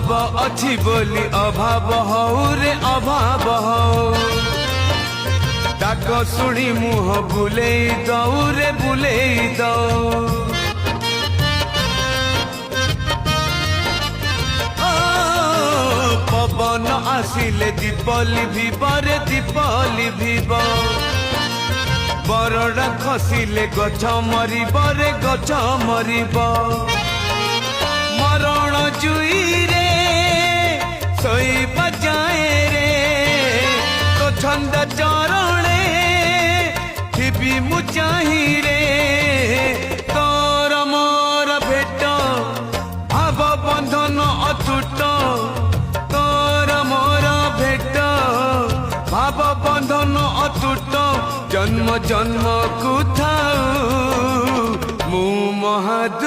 भाव अच्छी बोली अभाव हऊ रे अभाव हऊ डाक शुणी मुह बुले दऊ रे बुले दऊ पवन आसिले दीपली भिबरे दीपली भिब बरड़ा खसिले गछ मरिब रे गछ मरिब मरण जुई रे सोईबा जाए रे तो छंद चरणे थिबी मु चाही रे तोर मोर भेट भाव बंधन अतुट तोर मोर भेट भाव बंधन अतुट जन्म जन्म को थाऊ मु महादेव